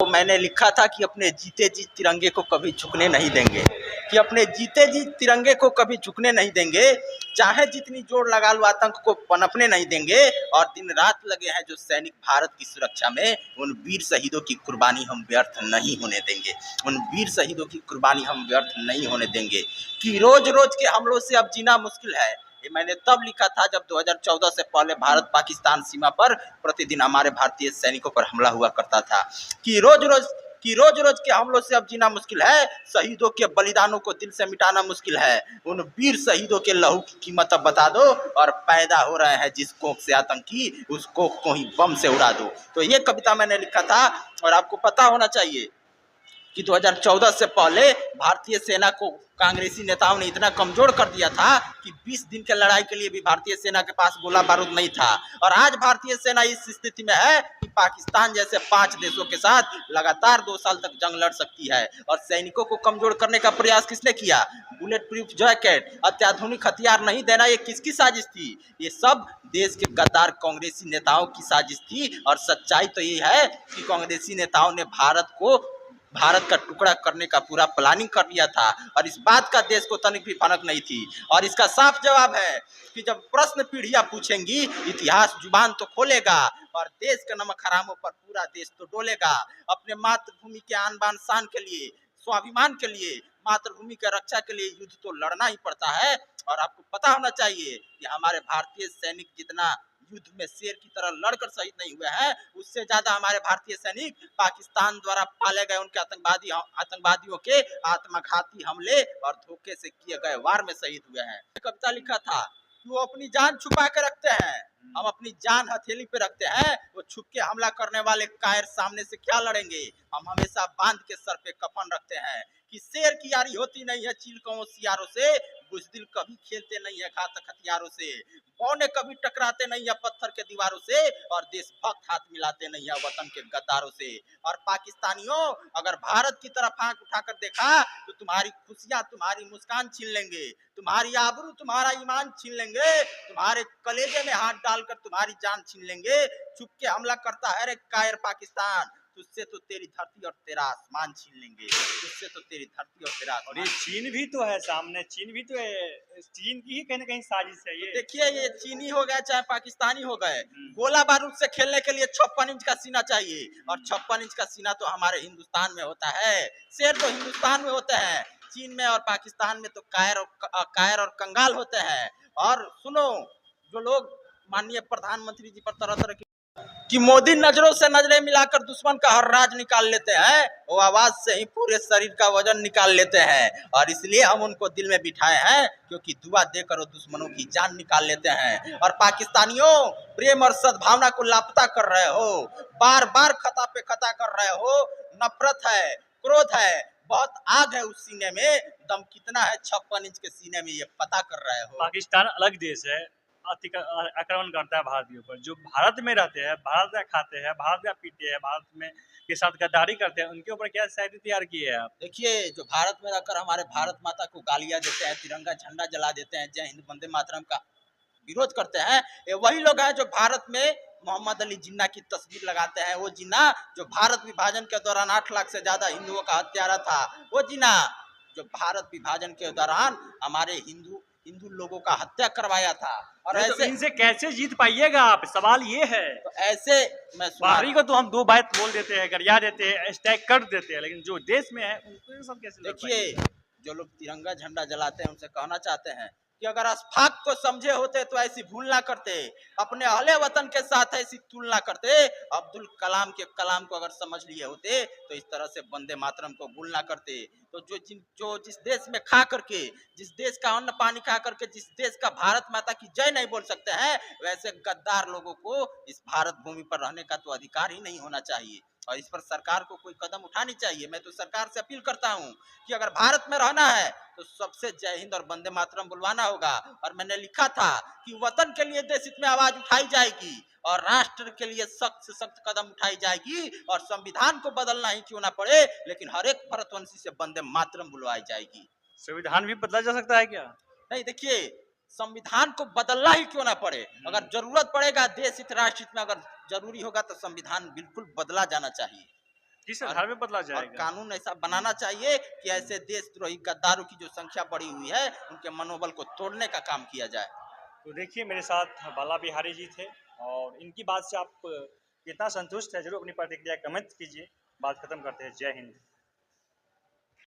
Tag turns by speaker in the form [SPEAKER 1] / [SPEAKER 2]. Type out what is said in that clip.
[SPEAKER 1] मैंने लिखा था कि अपने जीते जी तिरंगे को कभी झुकने नहीं देंगे, कि अपने जीते जी तिरंगे को कभी झुकने नहीं देंगे, चाहे जितनी जोर लगा लो आतंक को पनपने नहीं देंगे। और दिन रात लगे हैं जो सैनिक भारत की सुरक्षा में, उन वीर शहीदों की कुर्बानी हम व्यर्थ नहीं होने देंगे, उन वीर शहीदों की कुर्बानी हम व्यर्थ नहीं होने देंगे। कि रोज रोज के हमलों से अब जीना मुश्किल है, ये मैंने तब लिखा था जब 2014 से पहले भारत पाकिस्तान सीमा पर प्रतिदिन हमारे भारतीय सैनिकों पर हमला हुआ करता था। कि रोज रोज के हमलों से अब जीना मुश्किल है, शहीदों के बलिदानों को दिल से मिटाना मुश्किल है। उन वीर शहीदों के लहू की कीमत अब बता दो, और पैदा हो रहे हैं जिस कोख से आतंकी, उस कोख को ही बम से उड़ा दो। तो ये कविता मैंने लिखा था। और आपको पता होना चाहिए कि 2014 से पहले भारतीय सेना को कांग्रेसी नेताओं ने इतना कमजोर कर दिया था कि 20 दिन के लड़ाई के लिए भी भारतीय सेना के पास गोला बारूद नहीं था। और आज भारतीय सेना इस स्थिति में है कि पाकिस्तान जैसे 5 देशों के साथ लगातार 2 साल तक जंग लड़ सकती है। और सैनिकों को कमजोर करने का प्रयास किसने किया? बुलेट प्रूफ जैकेट, अत्याधुनिक हथियार नहीं देना, ये किसकी साजिश थी? ये सब देश के गद्दार कांग्रेसी नेताओं की साजिश थी। और सच्चाई तो ये है कि कांग्रेसी नेताओं ने भारत का टुकड़ा करने का पूरा प्लानिंग कर लिया था, और इस बात का देश को तनिक भी फर्क नहीं थी। और इसका साफ जवाब है कि जब प्रश्न पीढ़ियां पूछेंगी, इतिहास जुबान तो खोलेगा, और देश के नमक हरामों पर पूरा देश तो डोलेगा। अपने मातृभूमि के आन बान शान के लिए, स्वाभिमान के लिए, मातृभूमि की रक्षा के लिए युद्ध तो लड़ना ही पड़ता है। और आपको पता होना चाहिए कि हमारे भारतीय सैनिक जितना युद्ध में शेर की तरह लड़कर शहीद नहीं हुए हैं, उससे ज्यादा हमारे भारतीय सैनिक पाकिस्तान द्वारा पाले गए उनके आतंकवादियों के आत्मघाती हमले और धोखे से किए गए वार में शहीद हुए हैं। कविता लिखा था कि वो अपनी जान छुपा के रखते हैं, हम अपनी जान हथेली पे रखते हैं। वो छुप के हमला करने वाले कायर सामने से क्या लड़ेंगे? हम हमेशा बांध के सर पे कफन रखते हैं। कि शेर की यारी होती नहीं है चीलकों सियारों से, बुज़दिल कभी खेलते नहीं है घातक हथियारों से, बौने कभी टकराते नहीं है पत्थर के दीवारों से, और देशभक्त हाथ मिलाते नहीं है वतन के गद्दारों से। और पाकिस्तानियों, अगर भारत की तरफ आंख उठाकर देखा तो तुम्हारी खुशियां, तुम्हारी मुस्कान छीन लेंगे, तुम्हारी आबरू, तुम्हारा ईमान छीन लेंगे, तुम्हारे कलेजे में हाथ डालकर तुम्हारी जान छीन लेंगे। चुप के हमला करता है रे कायर पाकिस्तान, तुझसे तो तेरी धरती और तेरा आसमान छीन लेंगे, तुझसे तो तेरी धरती और तेरा
[SPEAKER 2] और ये चीन भी तो है सामने, चीन भी तो है, चीन की ही कहीं ना कहीं साजिश है ये।
[SPEAKER 1] देखिए, ये चीनी हो गया चाहे पाकिस्तानी हो गए, गोला बारूद से खेलने के लिए 56 इंच का सीना चाहिए, और 56 इंच का सीना तो हमारे हिंदुस्तान में होता है। शेर तो हिंदुस्तान में होते हैं, चीन में और पाकिस्तान में तो कायर और कंगाल होते हैं। और सुनो, जो लोग माननीय प्रधानमंत्री जी पर तरह तरह की कि मोदी नजरों से नजरें मिलाकर दुश्मन का हर राज निकाल लेते हैं, वो आवाज से ही पूरे शरीर का वजन निकाल लेते हैं। और इसलिए हम उनको दिल में बिठाए हैं, क्योंकि दुआ देकर वो दुश्मनों की जान निकाल लेते हैं। और पाकिस्तानियों, प्रेम और सद्भावना को लापता कर रहे हो, बार बार खता पे खता कर रहे हो। नफरत है, क्रोध है, बहुत आग है उस सीने में, दम कितना है 56 इंच के सीने में, ये पता कर रहे हो।
[SPEAKER 2] पाकिस्तान अलग देश है, आक्रमण करता है भारतीयों पर। जो भारत में रहते हैं, भारत का खाते हैं, भारत का पीते हैं, भारत में के साथ गद्दारी करते हैं, उनके ऊपर क्या शायरी तैयार की है आप?
[SPEAKER 1] देखिए, जो भारत में रहकर हमारे भारत माता को गालियां देते हैं, तिरंगा झंडा जला देते हैं, जय हिंद वंदे मातरम का विरोध करते हैं, ये वही लोग हैं जो भारत में मोहम्मद अली जिन्ना की तस्वीर लगाते हैं। वो जिन्ना जो भारत विभाजन के दौरान 8 लाख से ज्यादा हिंदुओं का हत्यारा था, वो जिन्ना जो भारत विभाजन के दौरान हमारे हिंदू लोगों का हत्या करवाया था। और
[SPEAKER 2] तो
[SPEAKER 1] ऐसे
[SPEAKER 2] इनसे कैसे जीत पाइएगा आप? सवाल ये है।
[SPEAKER 1] तो ऐसे मैं
[SPEAKER 2] बाहरी को तो हम 2 बात बोल देते हैं, गरिया देते हैं, स्टैक कर देते हैं, लेकिन जो देश में है उनको ये सब कैसे लड़
[SPEAKER 1] देखिए,
[SPEAKER 2] पाएंगे?
[SPEAKER 1] जो लोग तिरंगा झंडा जलाते हैं उनसे कहना चाहते हैं कि अगर अशफाक को समझे होते तो ऐसी भूल ना करते, अपने अहले वतन के साथ ऐसी तुलना करते। अब्दुल कलाम के कलाम को अगर समझ लिए होते तो इस तरह से वंदे मातरम को भूल ना करते। तो जो जिस देश में खा करके, जिस देश का अन्न पानी खा करके, जिस देश का भारत माता की जय नहीं बोल सकते हैं, वैसे गद्दार लोगों को इस भारत भूमि पर रहने का तो अधिकार ही नहीं होना चाहिए। और इस पर सरकार को कोई कदम उठानी चाहिए। मैं तो सरकार से अपील करता हूं कि अगर भारत में रहना है तो सबसे जय हिंद और वंदे मातरम बुलवाना होगा। और मैंने लिखा था कि वतन के लिए देश हित में आवाज उठाई जाएगी, और राष्ट्र के लिए सख्त से सख्त कदम उठाई जाएगी, और संविधान को बदलना ही क्यों ना पड़े, लेकिन हर एक भारतवंशी से वंदे मातरम बुलवाई जाएगी।
[SPEAKER 2] संविधान भी बदला जा सकता है क्या?
[SPEAKER 1] नहीं, देखिए, संविधान को बदलना ही क्यों ना पड़े, अगर जरूरत पड़ेगा देश हित राष्ट्र हित में अगर जरूरी होगा तो संविधान बिल्कुल बदला जाना चाहिए।
[SPEAKER 2] किस आधार पे बदला
[SPEAKER 1] और
[SPEAKER 2] जाएगा?
[SPEAKER 1] कानून ऐसा बनाना चाहिए कि ऐसे देशद्रोही गद्दारों की जो संख्या बढ़ी हुई है उनके मनोबल को तोड़ने का काम किया जाए।
[SPEAKER 2] तो देखिए मेरे साथ बाला बिहारी जी थे और इनकी बात से आप कितना संतुष्ट है, ज़रूर अपनी प्रतिक्रिया कमेंट कीजिए। बात खत्म करते हैं। जय हिंद।